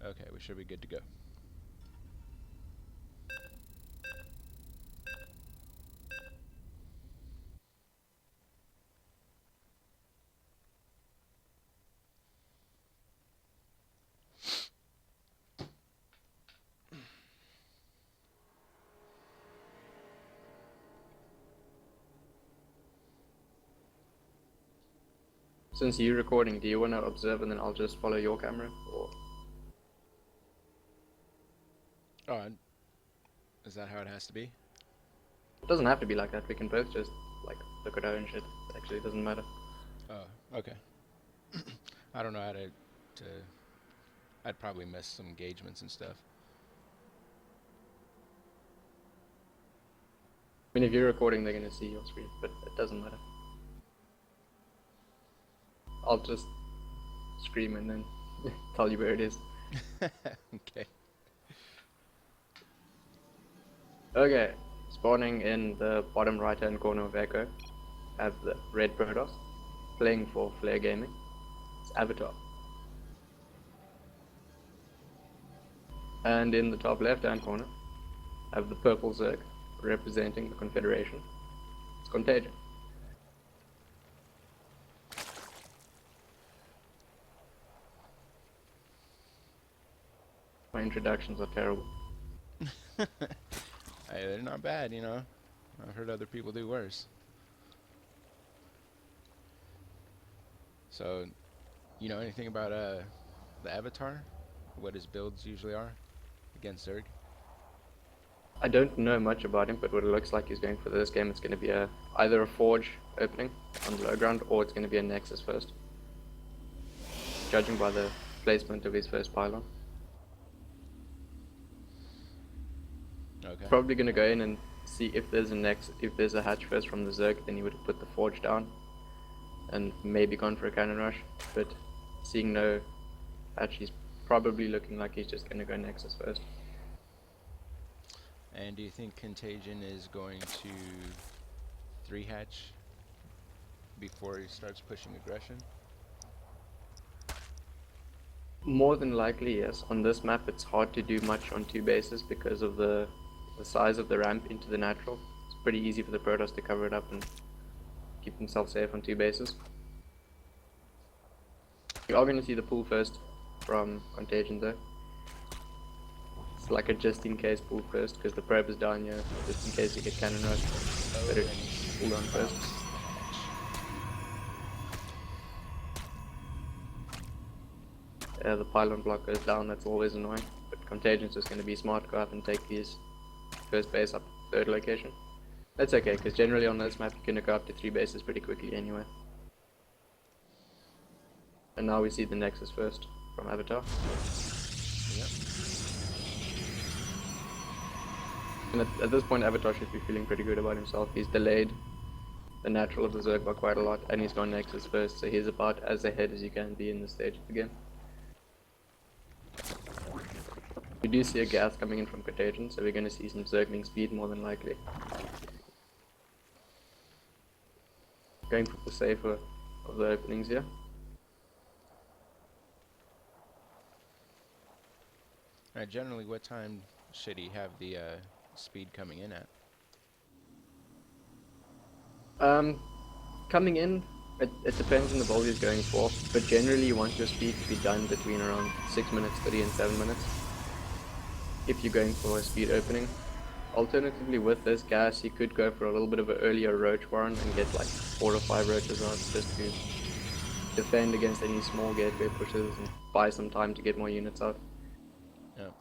Okay, we should be good to go. Since you're recording, do you want to observe and then I'll just follow your camera? Or Oh, is that how it has to be? it doesn't have to be like that. We can both just like look at our own shit. It actually doesn't matter. Oh, okay. I don't know how to. I'd probably miss some engagements and stuff. I mean, if you're recording, they're gonna see your screen, but it doesn't matter. I'll just scream and then tell you where it is. Okay. Okay, spawning in the bottom right-hand corner of Echo, have the red Protoss playing for Flare Gaming. It's Avatar. And in the top left-hand corner, have the purple Zerg representing the Confederation. It's Kontagion. My introductions are terrible. Hey, they're not bad, you know. I've heard other people do worse. So, you know anything about the Avatar? What his builds usually are against Zerg? I don't know much about him, but what it looks like he's going for this game, it's going to be either a Forge opening on the low ground, or it's going to be a Nexus first, judging by the placement of his first pylon. Okay. Probably going to go in and see if there's a hatch first from the Zerg, then he would have put the Forge down, and maybe gone for a cannon rush, but seeing no hatch, he's probably looking like he's just going to go Nexus first. And do you think Kontagion is going to 3-hatch before he starts pushing aggression? More than likely, yes. On this map, it's hard to do much on 2 bases because of the size of the ramp into the natural. It's pretty easy for the Protoss to cover it up and keep themselves safe on 2 bases. You are going to see the pull first from Kontagion though. It's like a just in case pull first because the probe is down here, just in case you get cannon rush. Better pull down first. The pylon block goes down, that's always annoying. But Contagion's just going to be smart, go up and take his first base up 3rd location. That's okay, because generally on this map you're going to go up to 3 bases pretty quickly anyway. And now we see the Nexus first from Avatar. Yep. And at this point Avatar should be feeling pretty good about himself. He's delayed the natural of the Zerg by quite a lot, and he's gone Nexus first, so he's about as ahead as you can be in this stage of the game. We do see a gas coming in from Kontagion, so we're going to see some Zergling speed more than likely. Going for the safer of the openings here. Alright, generally what time should he have the speed coming in at? Coming in, it depends on the build he's going for, but generally you want your speed to be done between around 6 minutes 30 and 7 minutes. If you're going for a speed opening. Alternatively, with this gas, you could go for a little bit of an earlier roach warren and get like 4 or 5 roaches out just to defend against any small gateway pushes and buy some time to get more units out. Yep.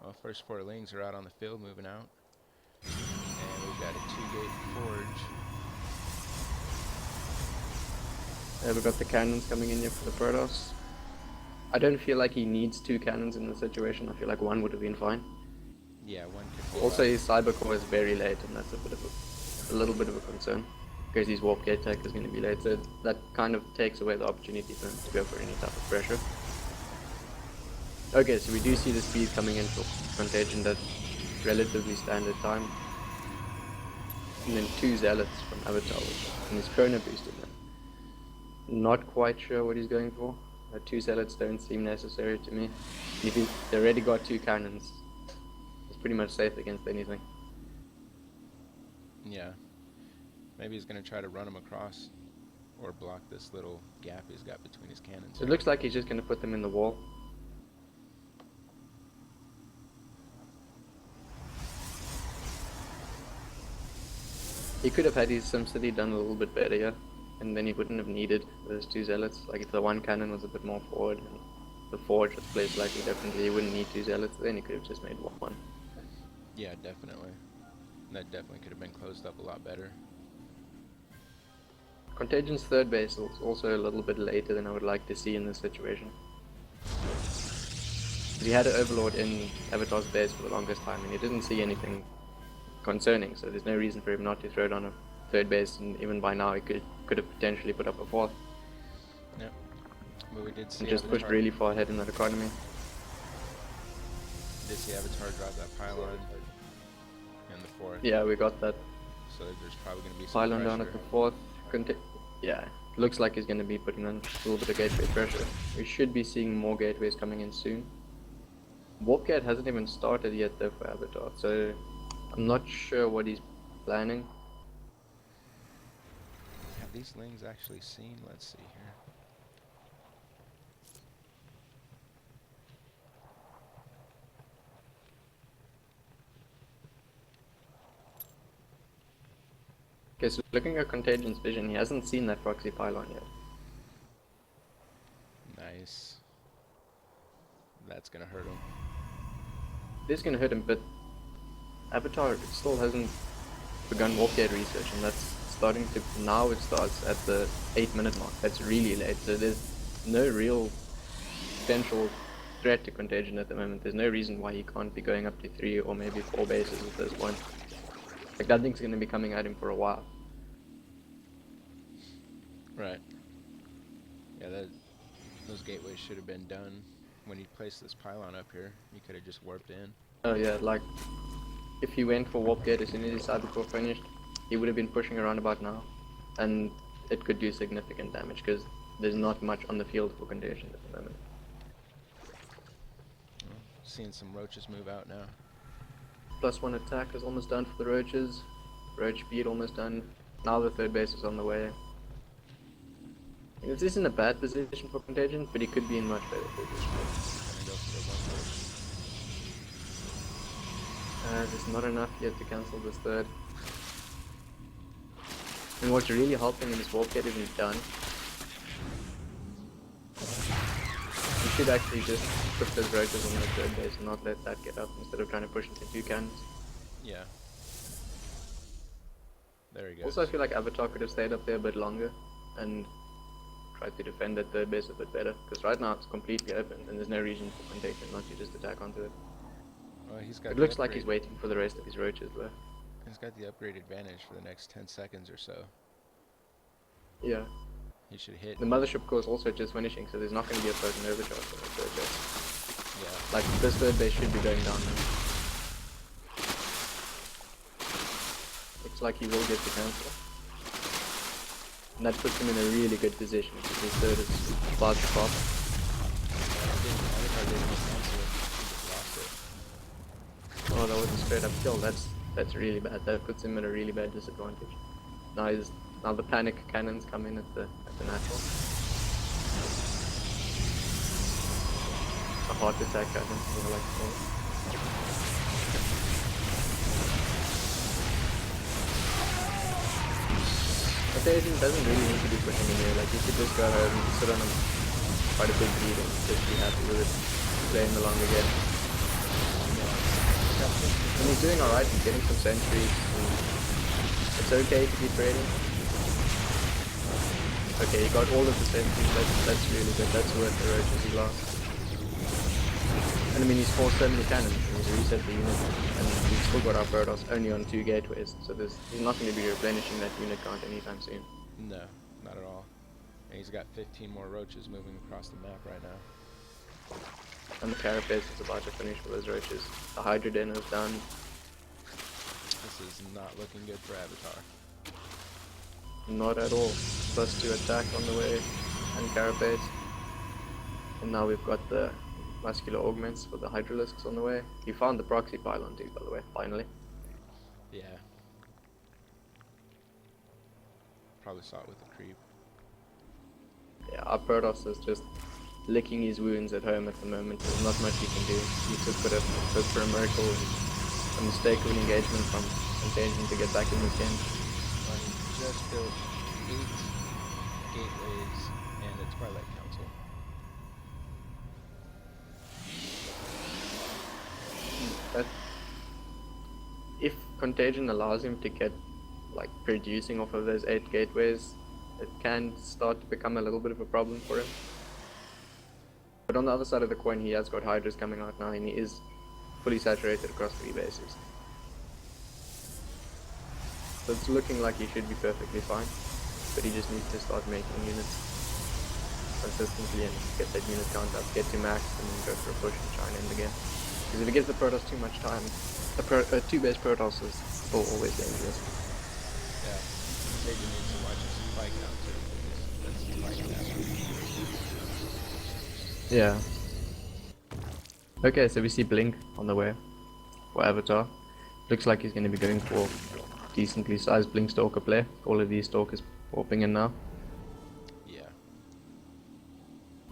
Well, first 4 lings are out on the field moving out. And we've got a 2-gate forge. We've got the cannons coming in here for the Protoss. I don't feel like he needs 2 cannons in this situation. I feel like 1 would have been fine. Yeah, 1 could hold Also, up. his cyber core is very late, and that's a little bit of a concern because his warp gate tech is going to be late. So that kind of takes away the opportunity for him to go for any type of pressure. Okay, so we do see the speed coming in for Kontagion, that's relatively standard time. And then 2 zealots from Avatar, and his chrono boosted them. Not quite sure what he's going for. 2 zealots don't seem necessary to me. If they already got 2 cannons, it's pretty much safe against anything. Yeah. Maybe he's going to try to run him across or block this little gap he's got between his cannons. It looks like he's just going to put them in the wall. He could have had his SimCity done a little bit better here, and then he wouldn't have needed those 2 zealots. Like if the 1 cannon was a bit more forward and the forge was placed slightly differently, he wouldn't need 2 zealots, then he could have just made 1. Yeah, definitely. That definitely could have been closed up a lot better. Contagion's 3rd base is also a little bit later than I would like to see in this situation. He had an Overlord in Avatar's base for the longest time, and he didn't see anything concerning, so there's no reason for him not to throw it on a 3rd base, and even by now he could have potentially put up a 4th. Yep. But we did see and just pushed really far ahead in that economy. Did see Avatar drop that pylon and the 4th. Yeah, we got that. So there's probably going to be some Pylon pressure. down at the 4th. Yeah, looks like he's going to be putting on a little bit of gateway pressure. We should be seeing more gateways coming in soon. Warp Gate hasn't even started yet though for Avatar, so I'm not sure what he's planning. Have these lings actually seen? Let's see here. Okay, so looking at Contagion's vision, he hasn't seen that proxy pylon yet. Nice. That's gonna hurt him. This is gonna hurt him, but Avatar still hasn't begun Warp Gate research, and that's starting to, now it starts at the 8-minute mark. That's really late, so there's no real potential threat to Kontagion at the moment. There's no reason why he can't be going up to 3 or maybe 4 bases at this point. Like, that thing's gonna be coming at him for a while. Right. Yeah, those gateways should have been done when he placed this pylon up here. He could have just warped in. Oh yeah, like, if he went for Warp Gate as soon as his Cybercore finished, he would have been pushing around about now. And it could do significant damage, because there's not much on the field for Kontagion at the moment. Well, seeing some roaches move out now. +1 attack is almost done for the roaches. Roach speed almost done. Now the 3rd base is on the way. This isn't a bad position for Kontagion, but he could be in much better position. Gonna go for the 1 roach. There's not enough yet to cancel this 3rd. And what's really helping in this Warp Gate isn't done. You should actually just put those roaches on the 3rd base and not let that get up instead of trying to push into 2 cannons. Yeah. There he goes. Also, I feel like Avatar could have stayed up there a bit longer and tried to defend that 3rd base a bit better, because right now it's completely open and there's no reason for Kontagion not to just attack onto it. Well, he's got It looks like he's waiting for the rest of his roaches though. He's got the upgrade advantage for the next 10 seconds or so. Yeah. He should hit. The mothership core is also just finishing, so there's not going to be a frozen overcharge on the 3rd base. Yeah. Like, this 3rd base should be going down now. Looks like he will get the cancel. And that puts him in a really good position, because his 3rd is about to pop. Oh, that was a straight up kill. That's really bad. That puts him at a really bad disadvantage. Now the panic cannons come in at the natural. A heart attack cannon, what I like to call it. Kontagion doesn't really need to be pushing in here. Like, you could just go home and sit on him quite a big lead and just be happy with it. Playing the longer game. And he's doing alright, he's getting some sentries. It's okay to keep trading. Okay, he got all of the sentries, that's really good, that's worth the roaches he lost. And I mean, he's forced so many cannons, and he's reset the unit, and he's still got our Protoss only on 2 gateways, so he's not going to be replenishing that unit count anytime soon. No, not at all. And he's got 15 more roaches moving across the map right now. And the Carapace is about to finish with those roaches. The Hydra Den is done. This is not looking good for Avatar. Not at all. +2 attack on the way, and Carapace. And now we've got the muscular augments for the hydralisks on the way. He found the proxy pylon too, by the way, finally. Yeah. Probably saw it with the creep. Yeah, our Protoss is just licking his wounds at home at the moment. There's not much he can do. He just got to hope for a miracle and a mistaken engagement from Kontagion to get back in this game. Well, he just built 8 gateways and a Twilight Council. But if Kontagion allows him to get like producing off of those 8 gateways, it can start to become a little bit of a problem for him. But on the other side of the coin, he has got Hydras coming out now, and he is fully saturated across 3 bases. So it's looking like he should be perfectly fine, but he just needs to start making units consistently and get that unit count up, get to max, and then go for a push and try and end the game. Because if he gives the Protoss too much time, a 2-base Protoss is still always dangerous. Yeah. Kontagion needs to watch his supply counter because that's like that. Yeah. Okay, so we see Blink on the way for Avatar. Looks like he's going to be going for decently sized Blink Stalker play. All of these Stalkers warping in now. Yeah.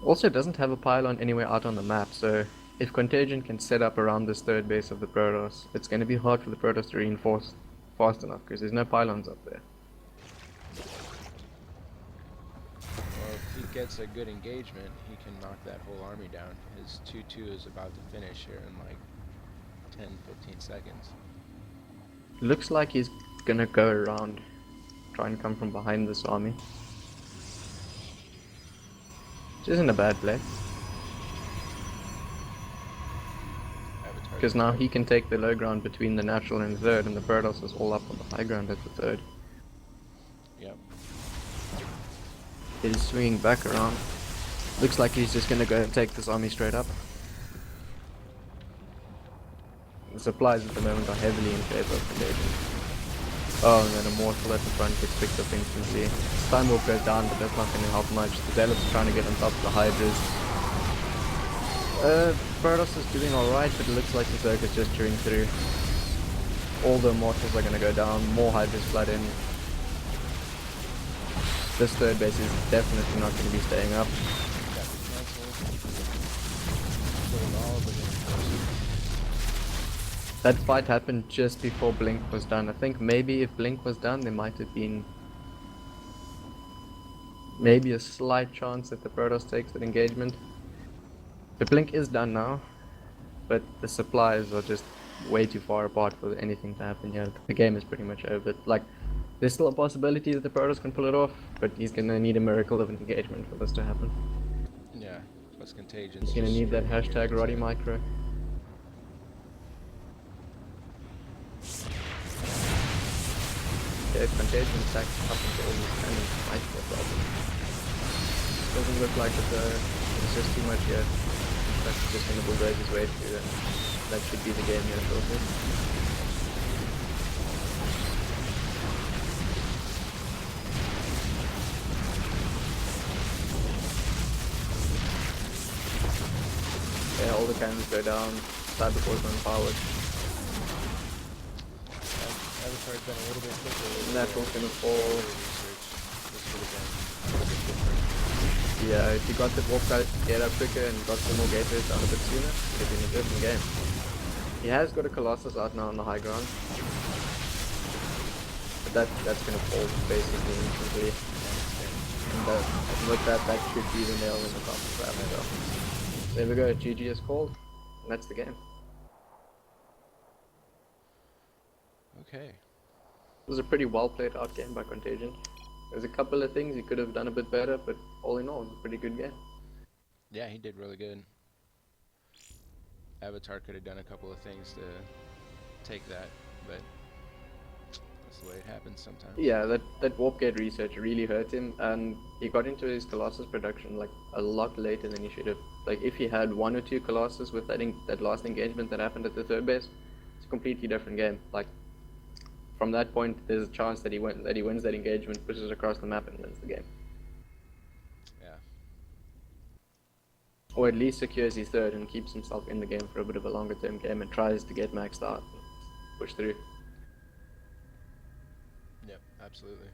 Also doesn't have a pylon anywhere out on the map, so if Kontagion can set up around this 3rd base of the Protoss, it's going to be hard for the Protoss to reinforce fast enough because there's no pylons up there. Well, if he gets a good engagement, he can knock that whole army down. His 2-2 is about to finish here in like 10-15 seconds. Looks like he's gonna go around, try and come from behind this army. Which isn't a bad play. Because now he can take the low ground between the natural and the 3rd, and the Protoss is all up on the high ground at the 3rd. Yep. He's swinging back around. Looks like he's just gonna go and take this army straight up. The supplies at the moment are heavily in favor of Kontagion. Oh, and then Immortal at the front gets picked up instantly. Time Warp goes down, but that's not going to help much. The Zealots are trying to get on top of the Hydras. Protoss is doing alright, but it looks like the Zerg is just chewing through. All the Immortals are going to go down, more Hydras flood in. This 3rd base is definitely not going to be staying up. Got the cancel. Killed all the reinforcements. That fight happened just before Blink was done. I think maybe if Blink was done, there might have been maybe a slight chance that the Protoss takes that engagement. The Blink is done now, but the supplies are just way too far apart for anything to happen here. The game is pretty much over. Like, there's still a possibility that the Protoss can pull it off, but he's gonna need a miracle of an engagement for this to happen. Yeah, plus Kontagion's He's gonna just need that screaming hashtag here. Roddy Micro. Yeah, Kontagion stacks up into all these cannons might be a problem. Doesn't look like it's just too much here. That's just gonna bulldoze his way through, and that should be the game here shortly. Yeah, all the cannons go down, Cybercore's unpowered. Avatar's been a little bit quicker. Natural's gonna fall. Research. This would have been a little bit different. Yeah, if he got the warp get up quicker and got some more gateways down a bit sooner, it would have been a different game. He has got a Colossus out now on the high ground. But that's gonna fall basically instantly. And with that should be the nail in the coffin for Avatar. There we go, GG is called, and that's the game. Okay. It was a pretty well played out game by Kontagion. There's a couple of things he could have done a bit better, but all in all, it was a pretty good game. Yeah, he did really good. Avatar could have done a couple of things to take that, but that's the way it happens sometimes. Yeah, that warp gate research really hurt him, and he got into his Colossus production like a lot later than he should have. Like, if he had 1 or 2 Colossus with that last engagement that happened at the 3rd base, it's a completely different game. Like, from that point, there's a chance that he wins that engagement, pushes across the map, and wins the game. Yeah. Or at least secures his third and keeps himself in the game for a bit of a longer term game and tries to get maxed out, push through. Yep, absolutely.